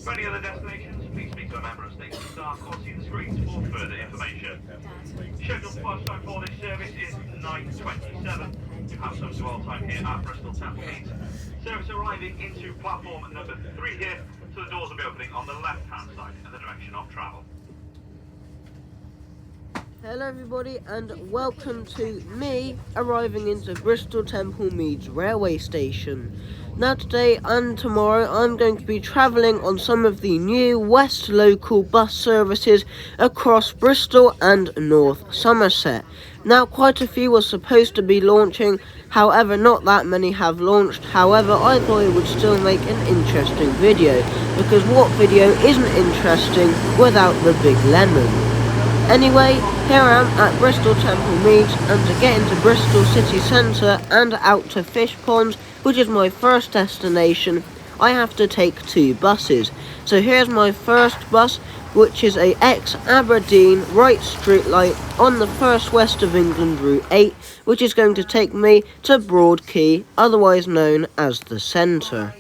For any other destinations, please speak to a member of station staff or see the screens for further information. Scheduled flight time for this service is 9:27. You have some dwell time here at Bristol Temple Meads. Service arriving into platform number 3 here, so the doors will be opening on the left-hand side in the direction of travel. Hello everybody and welcome to me arriving into Bristol Temple Meads railway station. Now today and tomorrow I'm going to be travelling on some of the new West local bus services across Bristol and North Somerset. Now quite a few were supposed to be launching, however not that many have launched. However, I thought it would still make an interesting video, because what video isn't interesting without the big lemon? Anyway, here I am at Bristol Temple Meads, and to get into Bristol city centre and out to Fish Ponds, which is my first destination, I have to take 2 buses. So here's my first bus, which is a ex-Aberdeen right street light on the First West of England Route 8, which is going to take me to Broad Quay, otherwise known as the centre.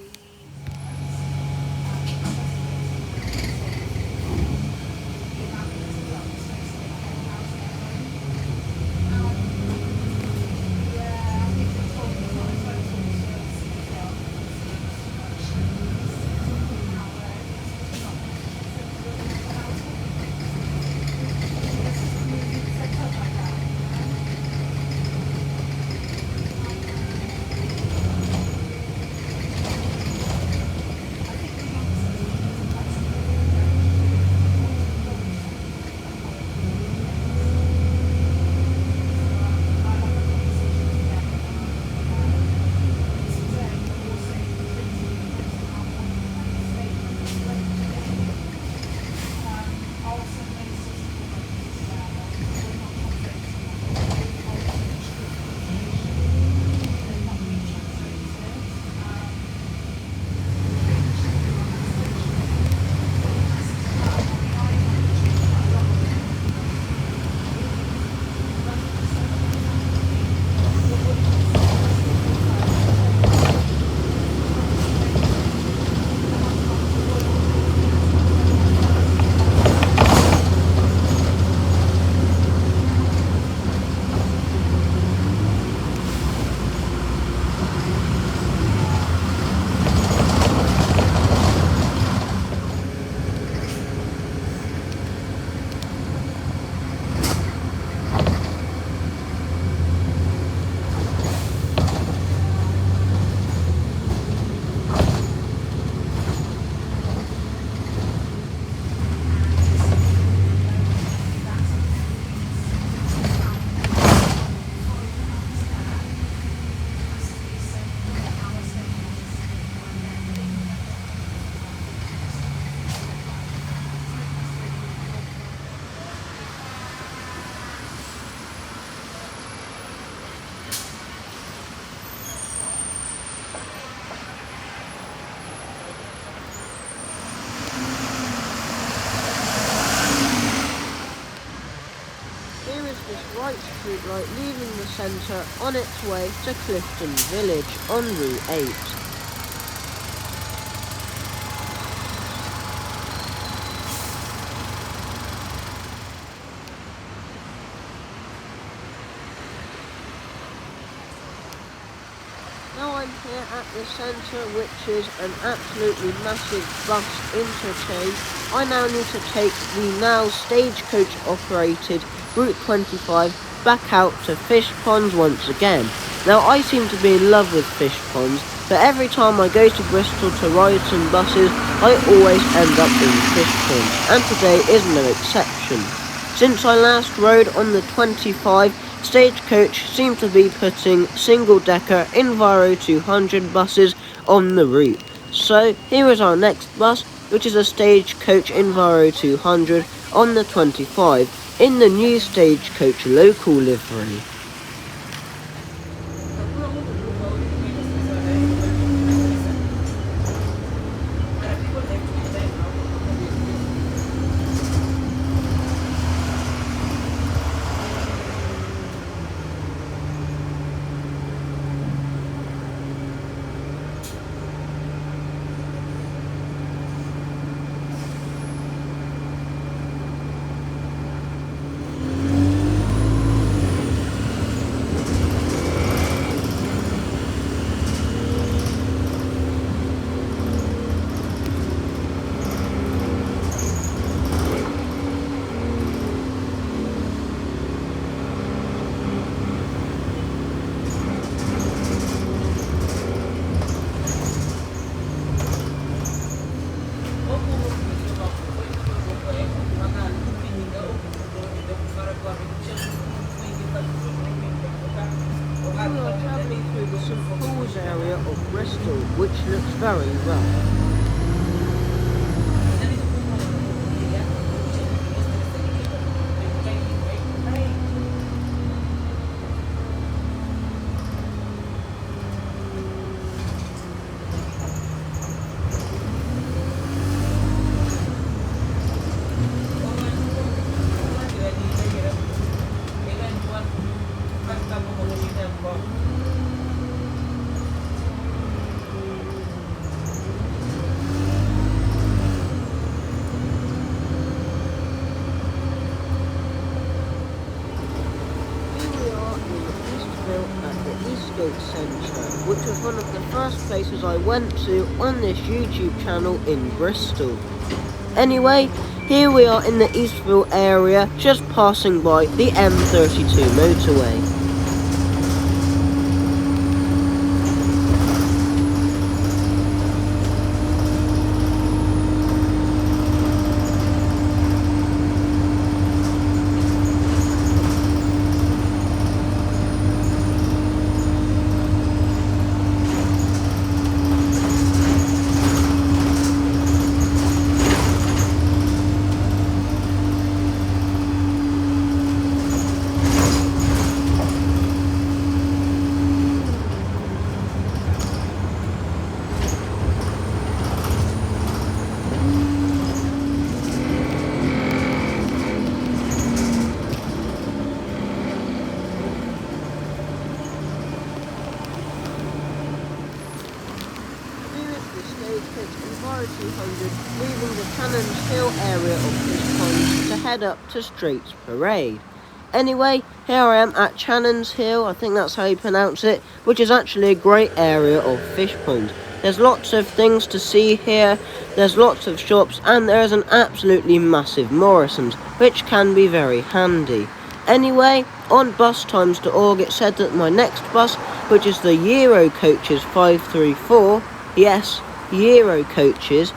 Right street light leaving the centre on its way to Clifton Village on Route 8. Now I'm here at the centre, which is an absolutely massive bus interchange. I now need to take the now stagecoach operated Route 25 back out to Fish Ponds once again. Now I seem to be in love with Fish Ponds, but every time I go to Bristol to ride some buses, I always end up in Fish Ponds, and today is no exception. Since I last rode on the 25, Stagecoach seemed to be putting single-decker Enviro 200 buses on the route. So here is our next bus, which is a Stagecoach Enviro 200 on the 25, in the new Stagecoach local livery. very rough. At the Eastgate Centre, which was one of the first places I went to on this YouTube channel in Bristol. Anyway, here we are in the Eastville area, just passing by the M32 motorway. Leaving the Cannons Hill area of Fish Pond to head up to Straits Parade. Anyway, here I am at Cannons Hill, I think that's how you pronounce it, which is actually a great area of Fish Pond. There's lots of things to see here, there's lots of shops, and there's an absolutely massive Morrison's, which can be very handy. Anyway, on bustimes.org it said that my next bus, which is the Euro Coaches 534, yes, Euro Coaches,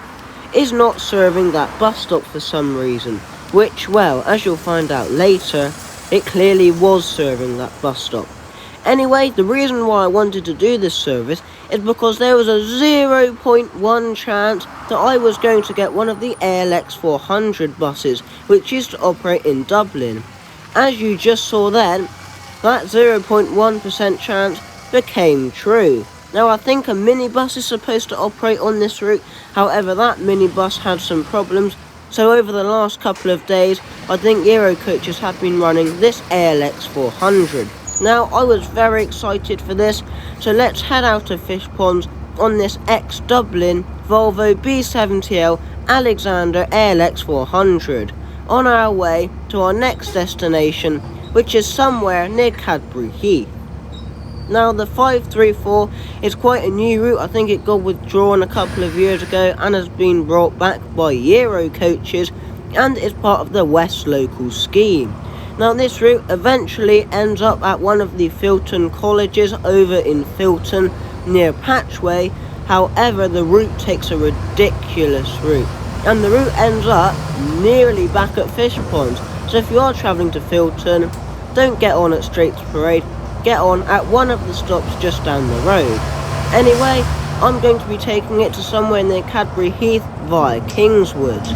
is not serving that bus stop for some reason, which, well, as you'll find out later, it clearly was serving that bus stop. Anyway, the reason why I wanted to do this service is because there was a 0.1 chance that I was going to get one of the ALX 400 buses, which used to operate in Dublin. As you just saw then, that 0.1% chance became true. Now, I think a minibus is supposed to operate on this route, however that minibus had some problems, so over the last couple of days, I think Euro Coaches have been running this ALX 400. Now, I was very excited for this, so let's head out of Fish Ponds on this ex-Dublin Volvo B70L Alexander ALX 400, on our way to our next destination, which is somewhere near Cadbury Heath. Now, the 534 is quite a new route. I think it got withdrawn a couple of years ago and has been brought back by Euro Coaches and is part of the West Local scheme. Now, this route eventually ends up at one of the Filton colleges over in Filton near Patchway. However, the route takes a ridiculous route, and the route ends up nearly back at Fish Ponds. So if you are travelling to Filton, don't get on at Straits Parade. Get on at one of the stops just down the road. Anyway, I'm going to be taking it to somewhere near Cadbury Heath via Kingswood.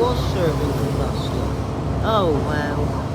was serving the bus stop. Oh wow.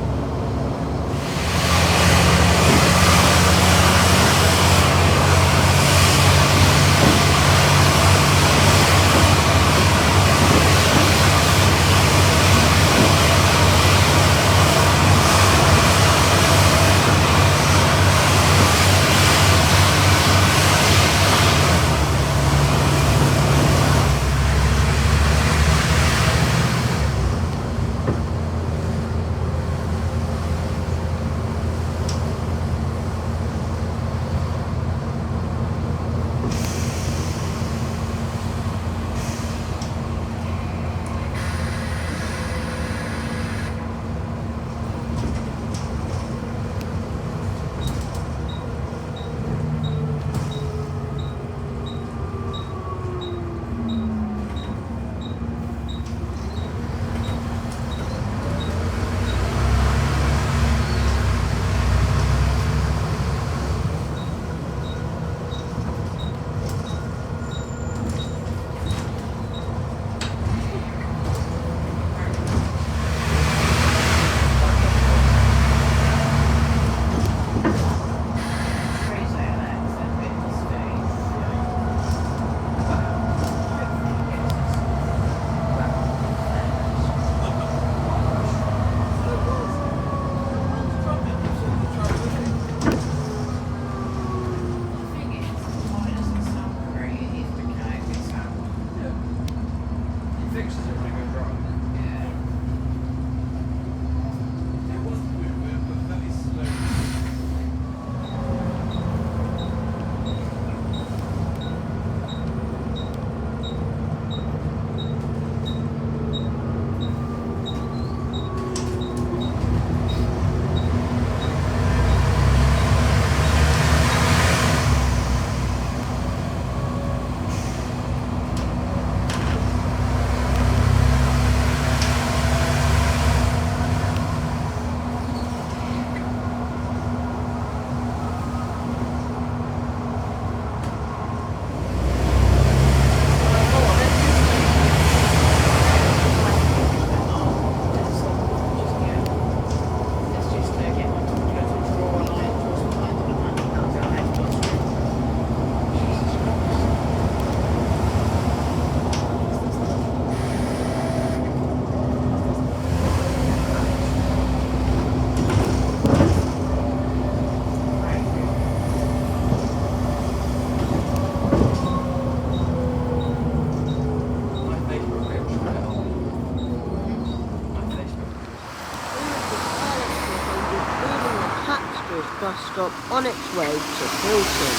Bus stop on its way to Hilton.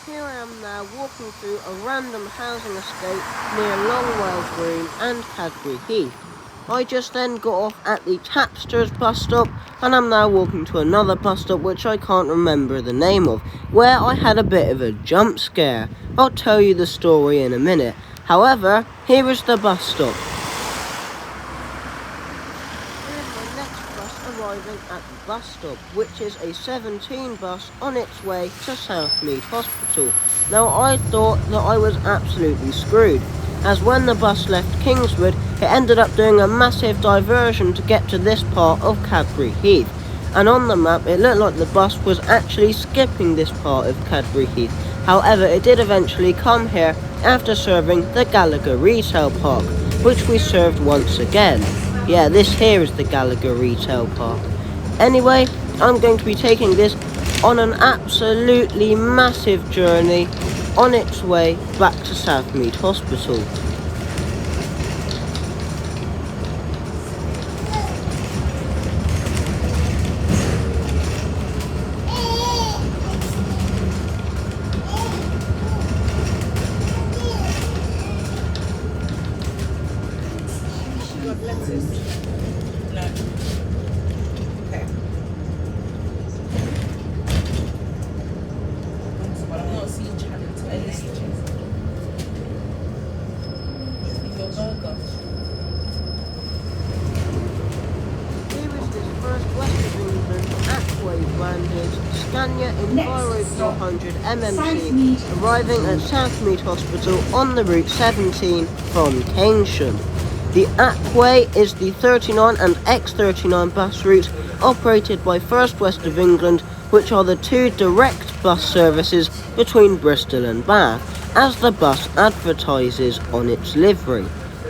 Here I am now walking through a random housing estate near Longwell Green and Cadbury Heath. I just then got off at the Tapsters bus stop and I'm now walking to another bus stop which I can't remember the name of, where I had a bit of a jump scare. I'll tell you the story in a minute. However, here is the bus stop. Here's my next bus arriving at the bus stop, which is a 17 bus on its way to Southmead Hospital. Now I thought that I was absolutely screwed, as when the bus left Kingswood, it ended up doing a massive diversion to get to this part of Cadbury Heath. And on the map, it looked like the bus was actually skipping this part of Cadbury Heath. However, it did eventually come here after serving the Gallagher Retail Park, which we served once again. Yeah, this here is the Gallagher Retail Park. Anyway, I'm going to be taking this on an absolutely massive journey on its way back to Southmead Hospital. No. Okay. But I'm not seeing challenge to any stitches. Your burger. commanded Scania Enviro Next stop, 400 MMC, Southmead arriving at Southmead Hospital on the route 17 from Keynsham. The Aquay is the 39 and X39 bus route operated by First West of England, which are the two direct bus services between Bristol and Bath, as the bus advertises on its livery.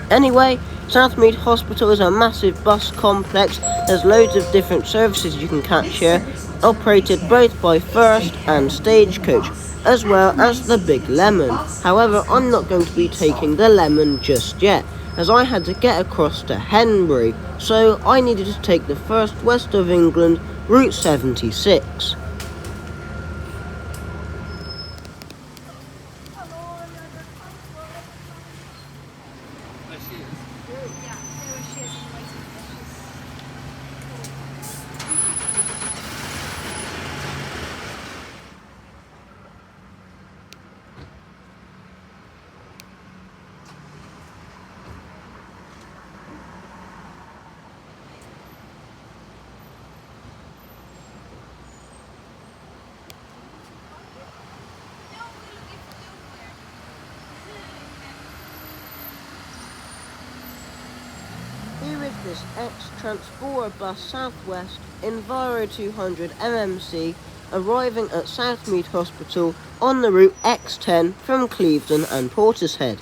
Anyway, Southmead Hospital is a massive bus complex. There's loads of different services you can catch here, operated both by First and Stagecoach, as well as the Big Lemon. However, I'm not going to be taking the Lemon just yet, as I had to get across to Henbury, so I needed to take the First West of England Route 76. Here is this ex-Transpora bus Southwest Enviro 200 MMC arriving at Southmead Hospital on the route X10 from Clevedon and Portishead.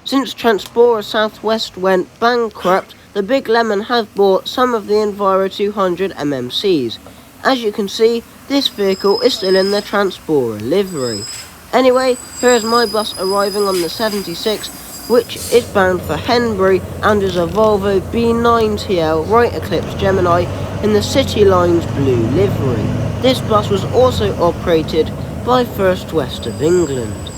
Since Transpora Southwest went bankrupt, the Big Lemon have bought some of the Enviro 200 MMCs. As you can see, this vehicle is still in the Transpora livery. Anyway, here is my bus arriving on the 76, which is bound for Henbury and is a Volvo B9TL Right Eclipse Gemini in the City Lines blue livery. This bus was also operated by First West of England.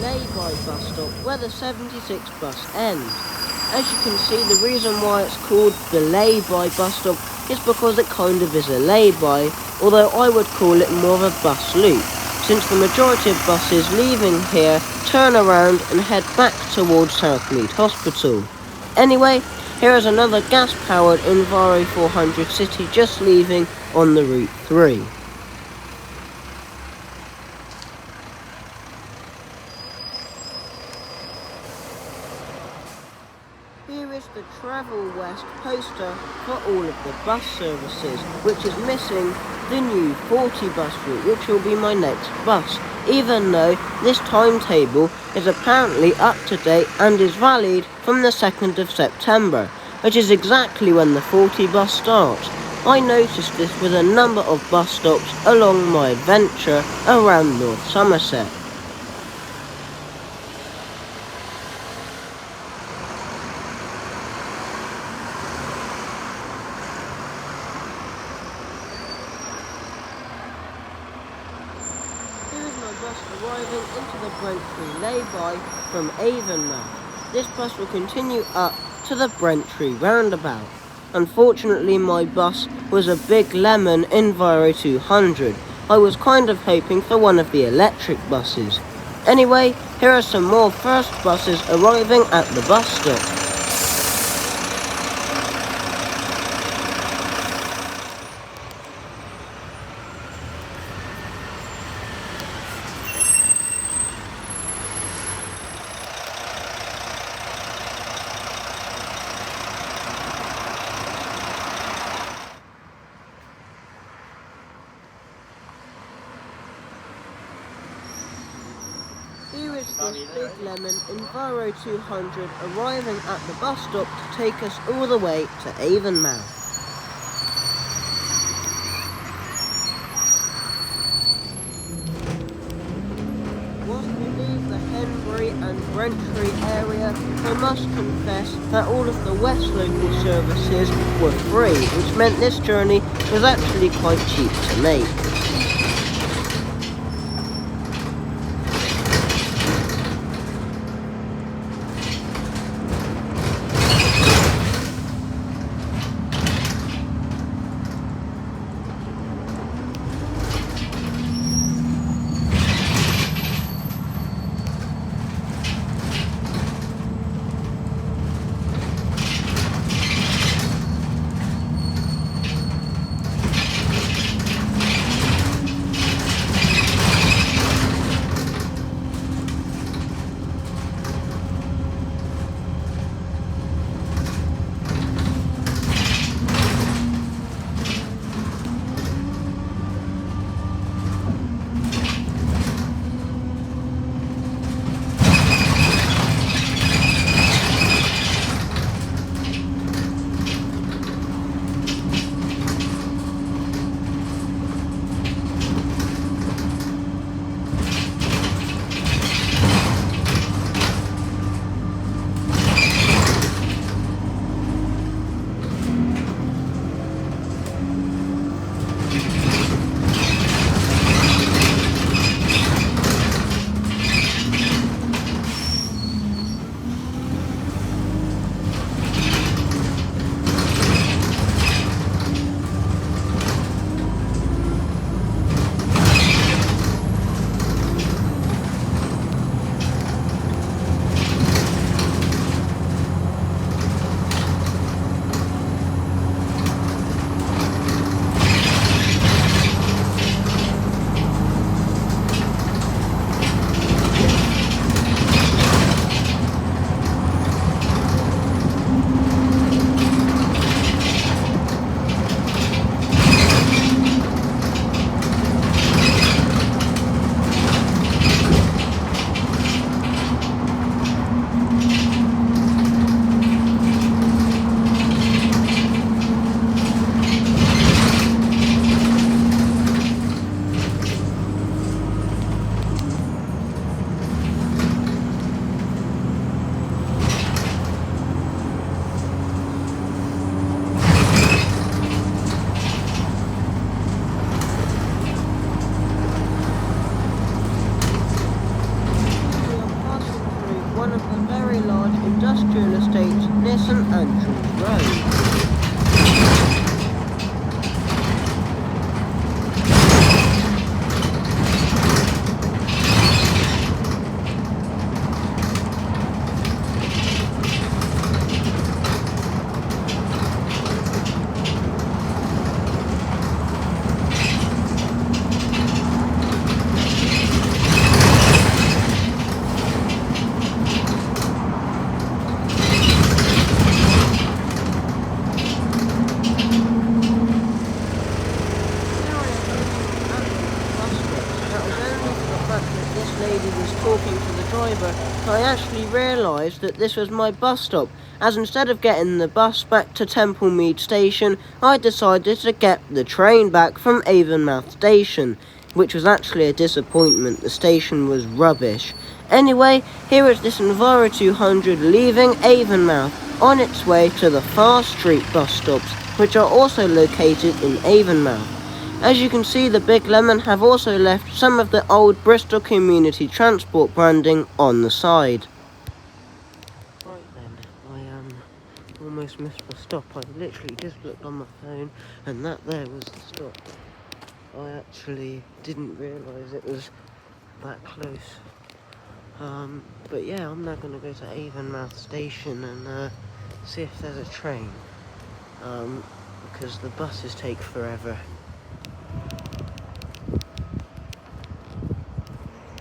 Lay-by bus stop where the 76 bus ends. As you can see, the reason why it's called the lay-by bus stop is because it kind of is a lay-by, although I would call it more of a bus loop, since the majority of buses leaving here turn around and head back towards Southmead Hospital. Anyway, here is another gas-powered Enviro 400 City just leaving on the Route 3. Travel West poster for all of the bus services, which is missing the new 40 bus route, which will be my next bus, even though this timetable is apparently up to date and is valid from the 2nd of September, which is exactly when the 40 bus starts. I noticed this with a number of bus stops along my adventure around North Somerset. Bus arriving into the Brentry lay-by from Avonmouth. This bus will continue up to the Brentry roundabout. Unfortunately, my bus was a big lemon Enviro 200. I was kind of hoping for one of the electric buses. Anyway, here are some more first buses arriving at the bus stop. Here is this big lemon Enviro 200 arriving at the bus stop to take us all the way to Avonmouth. Whilst we leave the Henbury and Brentry area, I must confess that all of the West local services were free, which meant this journey was actually quite cheap to make. industrial estate near St Andrews Road. driver, I actually realised that this was my bus stop, as instead of getting the bus back to Meads station, I decided to get the train back from Avonmouth station, which was actually a disappointment. The station was rubbish. Anyway, here is this Enviro 200 leaving Avonmouth on its way to the Far Street bus stops, which are also located in Avonmouth. As you can see, the Big Lemon have also left some of the old Bristol Community Transport branding on the side. Right then, I almost missed the stop. I literally just looked on my phone and that there was the stop. I actually didn't realise it was that close. But yeah, I'm now going to go to Avonmouth station and see if there's a train. Because the buses take forever.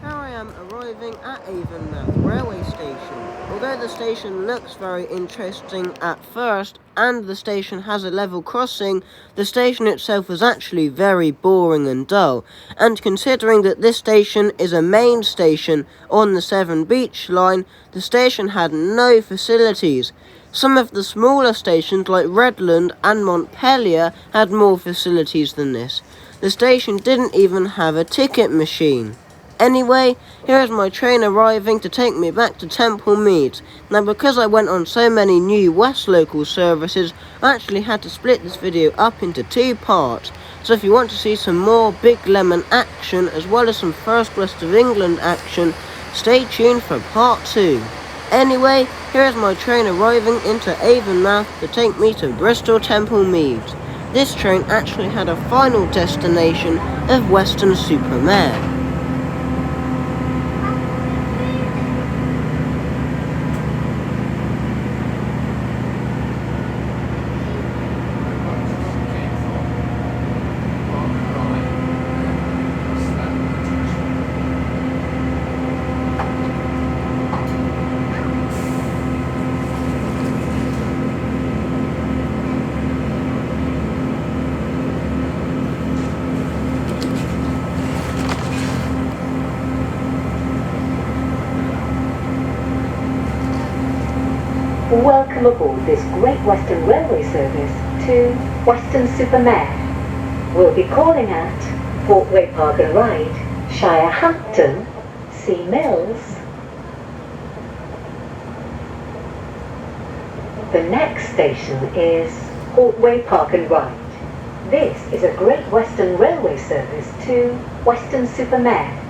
Here I am arriving at Avonmouth railway station. Although the station looks very interesting at first and the station has a level crossing, the station itself is actually very boring and dull. And considering that this station is a main station on the Severn Beach line, the station had no facilities. Some of the smaller stations like Redland and Montpellier had more facilities than this. The station didn't even have a ticket machine. Anyway, here is my train arriving to take me back to Meads. Now, because I went on so many new West local services, I actually had to split this video up into 2 parts. So if you want to see some more Big Lemon action, as well as some First West of England action, stay tuned for part 2. Anyway, here is my train arriving into Avonmouth to take me to Bristol Meads. This train actually had a final destination of Weston-super-Mare. Welcome aboard this Great Western Railway service to Weston-super-Mare. We'll be calling at Portway Park and Ride, Shirehampton, Sea Mills. The next station is Portway Park and Ride. This is a Great Western Railway service to Weston-super-Mare.